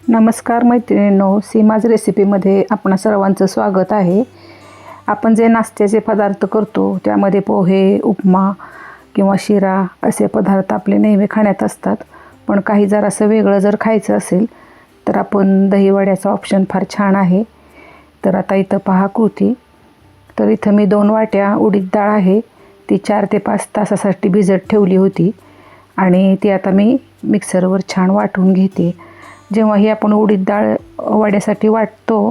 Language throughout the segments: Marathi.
नमस्कार मैत्रिणींनो, सीमाज रेसिपीमध्ये आपणा सर्वांचं स्वागत आहे. आपण जे नाश्त्याचे पदार्थ करतो त्यामध्ये पोहे, उपमा किंवा शिरा असे पदार्थ आपले नेहमी खाण्यात असतात. पण काही जरासं वेगळं जर खायचं असेल तर आपण दहीवड्याचा ऑप्शन फार छान आहे. तर आता इथं पहा कृती. तर इथं मी 2 वाट्या उडीद डाळ आहे, ती 4 ते 5 तासासाठी भिजत ठेवली होती आणि ती आता मी मिक्सरवर छान वाटून घेते. जेव्हा ही आपण उडीद डाळ वड्यासाठी वाटतो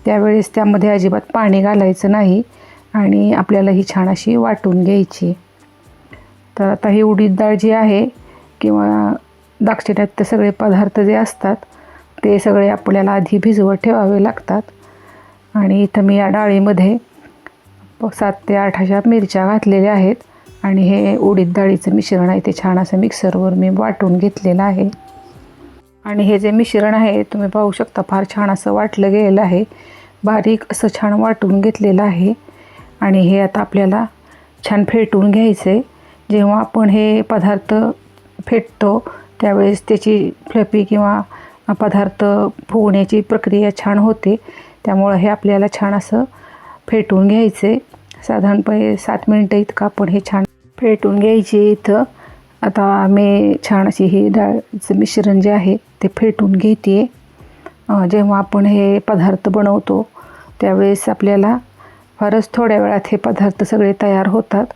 त्यावेळेस त्यामध्ये अजिबात पाणी घालायचं नाही आणि आपल्याला ही छान अशी वाटून घ्यायची. तर आता ही उडीद डाळ जी आहे किंवा दाक्षिणात्य सगळे पदार्थ जे असतात ते सगळे आपल्याला आधी भिजवत ठेवावे लागतात. आणि इथं मी या डाळीमध्ये 7 ते 8 अशा मिरच्या घातलेल्या आहेत आणि हे उडीद डाळीचं मिश्रण आहे ते छान असं मिक्सरवर मी वाटून घेतलेलं आहे. आणि हे जे मिश्रण आहे तुम्ही पाहू शकता फार छान असं वाटलं गेलेलं आहे, बारीक असं छान वाटून घेतलेलं आहे. आणि हे आता आपल्याला छान फेटून घ्यायचं आहे. जेव्हा आपण हे पदार्थ फेटतो त्यावेळेस त्याची फ्लफी किंवा पदार्थ फुगण्याची प्रक्रिया छान होते. त्यामुळं हे आपल्याला छान असं फेटून घ्यायचं आहे. साधारणपणे 7 मिनटं इतकं आपण हे छान फेटून घ्यायचे. इथं आता मी छान अशी ही डाळीचं मिश्रण जे आहे ते फेटून घेते. जेव्हा आपण हे पदार्थ बनवतो त्यावेळेस आपल्याला फारच थोड्या वेळात हे पदार्थ सगळे तयार होतात.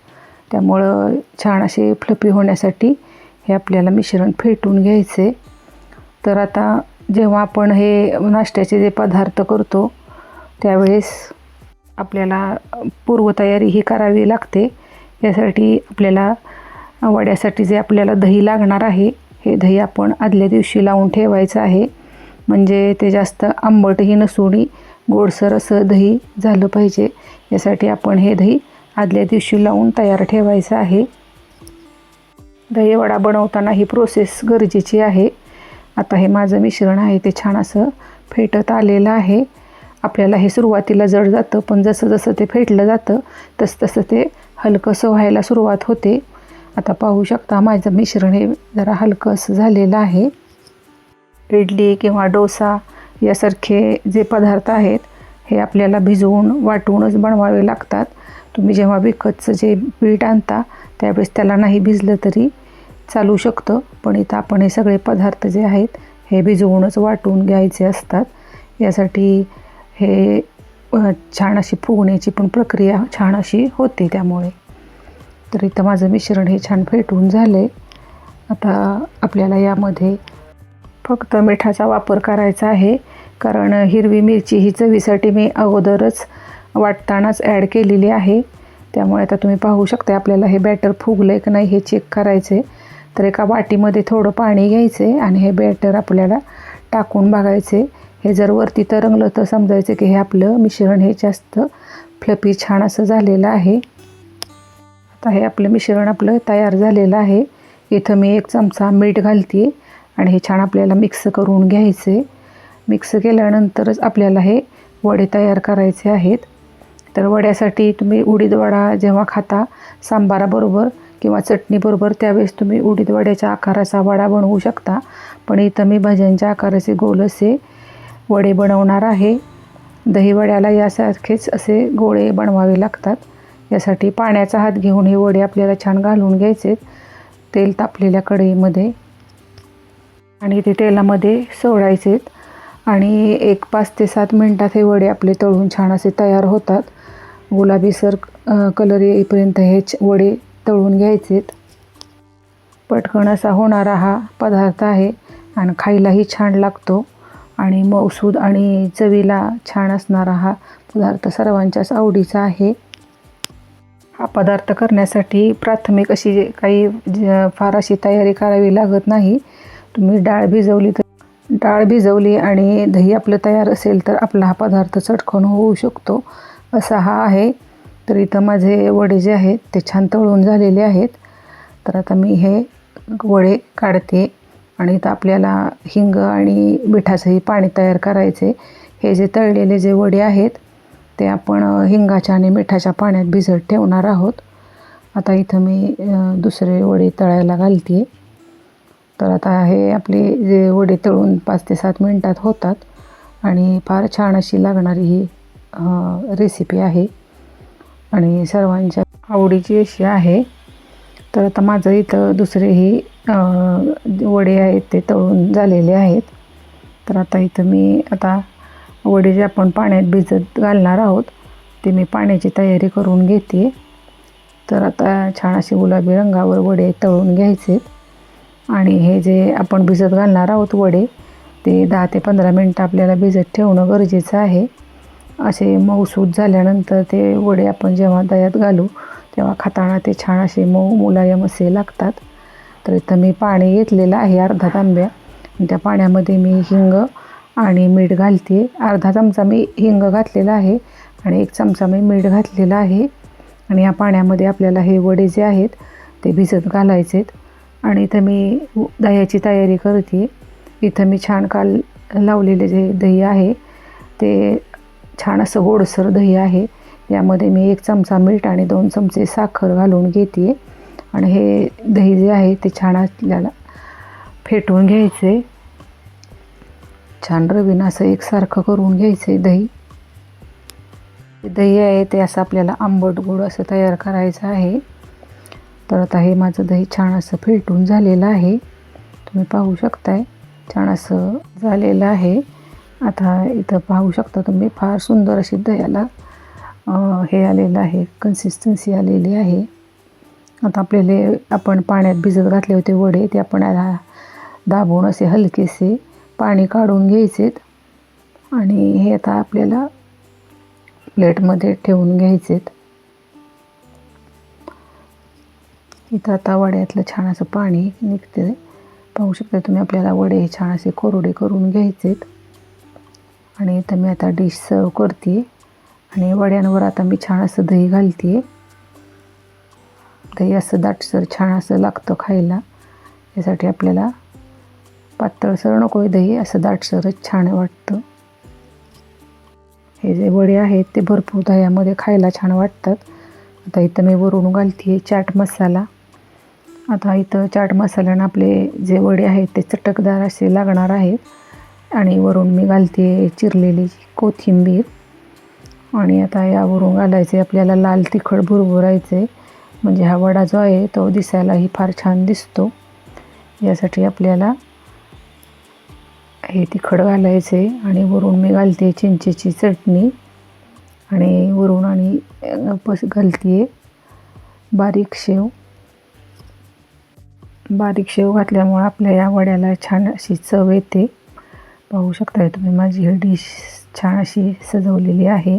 त्यामुळं छान असे फ्लफी होण्यासाठी हे आपल्याला मिश्रण फेटून घ्यायचे. तर आता जेव्हा आपण हे नाश्त्याचे जे पदार्थ करतो त्यावेळेस आपल्याला पूर्वतयारी ही करावी लागते. यासाठी आपल्याला वड्यासाठी जे आपल्याला दही लागणार आहे हे दही आपण आदल्या दिवशी लावून ठेवायचं आहे. म्हणजे ते जास्त आंबटही नसून गोडसर असं दही झालं पाहिजे. यासाठी आपण हे दही आदल्या दिवशी लावून तयार ठेवायचं आहे. दहीवडा बनवताना ही प्रोसेस गरजेची आहे. आता हे माझं मिश्रण आहे ते छान असं फेटत आलेलं आहे. आपल्याला हे सुरुवातीला जड जातं पण जसं जसं ते फेटलं जातं तसं ते हलकंसं व्हायला सुरुवात होते. आता पाहू शकता माझं मिश्रण हे जरा हलकं असं झालेलं आहे. इडली किंवा डोसा यासारखे जे पदार्थ आहेत हे आपल्याला भिजवून वाटूनच बनवावे लागतात. तुम्ही जेव्हा विकतचं जे पीठ आणता त्यावेळेस त्याला नाही भिजलं तरी चालू शकतं. पण इथं आपण हे सगळे पदार्थ जे आहेत हे भिजवूनच वाटून घ्यायचे असतात. यासाठी हे छान अशी फुगण्याची पण प्रक्रिया छान अशी होते. त्यामुळे तर इथं माझं मिश्रण हे छान फेटून झाले. आता आपल्याला यामध्ये फक्त मिठाचा वापर करायचा आहे, कारण हिरवी मिरची ही चवीसाठी मी अगोदरच वाटतानाच ॲड केलेली आहे. त्यामुळे आता तुम्ही पाहू शकता आपल्याला हे बॅटर फुगलं आहे की नाही हे चेक करायचे. तर एका वाटीमध्ये थोडं पाणी घ्यायचे आणि हे बॅटर आपल्याला टाकून बघायचे. हे जर वरती तरंगलं तर समजायचं की हे आपलं मिश्रण हे जास्त फ्लफी छान असं झालेलं आहे. आता हे आपलं मिश्रण आपलं तयार झालेलं आहे. इथं मी 1 चमचा मीठ घालते आणि हे छान आपल्याला मिक्स करून घ्यायचे. मिक्स केल्यानंतरच आपल्याला हे वडे तयार करायचे आहेत. तर वड्यासाठी तुम्ही उडीद वडा जेव्हा खाता सांबाराबरोबर किंवा चटणीबरोबर त्यावेळेस तुम्ही उडीद वड्याच्या आकाराचा वडा बनवू शकता. पण इथं मी भज्यांच्या आकाराचे गोल असे वडे बनवणार आहे. दहीवड्याला यासारखेच असे गोळे बनवावे लागतात. यासाठी पाण्याचा हात घेऊन हे वडे आपल्याला छान घालून घ्यायचे तेल तापलेल्या कढईमध्ये आणि ते तेलामध्ये सोडायचे. आणि 5 ते 7 मिनटात हे वडे आपले तळून छान असे तयार होतात. गुलाबीसर कलर येईपर्यंत हे वडे तळून घ्यायचे. पटकन असा होणारा हा पदार्थ आहे आणि खायलाही छान लागतो आणि मऊसूद आणि चवीला छान असणारा हा पदार्थ सर्वांच्याच आवडीचा आहे. हा पदार्थ करण्यासाठी प्राथमिक अशी काही फार अशी तयारी करावी लागत नाही. तुम्ही डाळ भिजवली आणि दही आपलं तयार असेल तर आपला हा पदार्थ चटकन होऊ शकतो असा हा आहे. तर इथं माझे वडे जे आहेत ते छान तळून झालेले आहेत. तर आता मी हे वडे काढते आणि इथं आपल्याला हिंग आणि मिठाचंही पाणी तयार करायचे. हे जे तळलेले जे वडे आहेत ते आपण हिंगाच्या आणि मिठाच्या पाण्यात भिजत ठेवणार आहोत. आता इथं मी दुसरे वडे तळायला घालते. तर आता हे आपले जे वडे तळून 5 ते 7 मिनटात होतात आणि फार छान अशी लागणारी ही रेसिपी आहे आणि सर्वांच्या आवडीची अशी आहे. तर आता माझं इथं दुसरेही वडे आहेत ते तळून झालेले आहेत. तर आता इथं मी वडे जे आपण पाण्यात भिजत घालणार आहोत ते मी पाण्याची तयारी करून घेते. तर आता छान असे गुलाबी रंगावर वडे तळून घ्यायचे आणि हे जे आपण भिजत घालणार आहोत वडे ते 10 ते 15 मिनटं आपल्याला भिजत ठेवणं गरजेचं आहे. असे मऊसूत झाल्यानंतर ते वडे आपण जेव्हा दह्यात घालू तेव्हा खाताना ते छान असे मऊ मुलायम असे लागतात. तर इथं मी पाणी घेतलेलं आहे अर्धा तांब्या आणि त्या पाण्यामध्ये मी हिंग आणि मीठ घालते. अर्धा चमचा मी हिंग घातलेला आहे आणि 1 चमचा मी मीठ घातलेला आहे आणि या पाण्यामध्ये आपल्याला हे वडे जे आहेत ते भिजत घालायचे आणि इथं मी दह्याची तयारी करते. इथं मी छान काल लावलेले जे दही आहे ते छान असं गोडसर दही आहे. यामध्ये मी 1 चमचा मीठ आणि 2 चमचे साखर घालून घेते आणि हे दही जे आहे ते छान आपल्याला फेटून घ्यायचे. छान रवीनं असं एकसारखं करून घ्यायचं दही. दही आहे ते असं आपल्याला आंबट गोड असं तयार करायचं आहे. तर आता हे माझं दही छान असं फेटून झालेलं आहे. तुम्ही पाहू शकताय छान असं झालेलं आहे. आता इथं पाहू शकता तुम्ही फार सुंदर अशी दह्याला हे आलेलं आहे, कन्सिस्टन्सी आलेली आहे. आता आपल्याला आपण पाण्यात भिजत घातले होते वडे ते आपण दाबून असे हलकेसे पाणी काढून घ्यायचे आणि हे आता आपल्याला प्लेटमध्ये ठेवून घ्यायचे. इथं आता वड्यातलं छान असं पाणी निघते पाहू शकता तुम्ही. आपल्याला वडे छान असे कोरडे करून घ्यायचे आणि इथं मी आता डिश सर्व करते आणि वड्यांवर आता मी छान असं दही घालते. दही असं दाटसर छान असं लागतं खायला. यासाठी आपल्याला पातळसर नको आहे दही, असं दाटसरच छान वाटतं. हे जे वडे आहेत ते भरपूर दह्यामध्ये खायला छान वाटतात. आता इथं मी वरून घालते चाट मसाला. आता इथं चाट मसाल्यानं आपले जे वडे आहेत ते चटकदार असे लागणार आहेत आणि वरून मी घालते चिरलेली कोथिंबीर आणि आता यावरून घालायचे आपल्याला लाल तिखट भुरभुरायचे म्हणजे हा वडा जो आहे तो दिसायलाही फार छान दिसतो. यासाठी आपल्याला हे तिखट घालायचे आणि वरून मी घालते चिंचेची चटणी आणि वरून आणि घालते बारीक शेव. बारीक शेव घातल्यामुळं आपल्या या वड्याला छान अशी चव येते. पाहू शकताय तुम्ही माझी ही डिश छान अशी सजवलेली आहे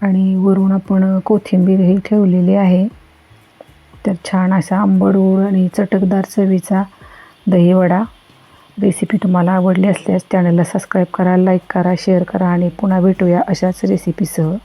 आणि वरून आपण कोथिंबीरही ठेवलेली आहे. तर छान असा आंबट आणि चटकदार चवीचा दहीवडा. रेसिपी तुम्हाला आवडली असल्यास चॅनलला सबस्क्राईब करा, लाईक करा, शेअर करा आणि पुन्हा भेटूया अशाच रेसिपीसह.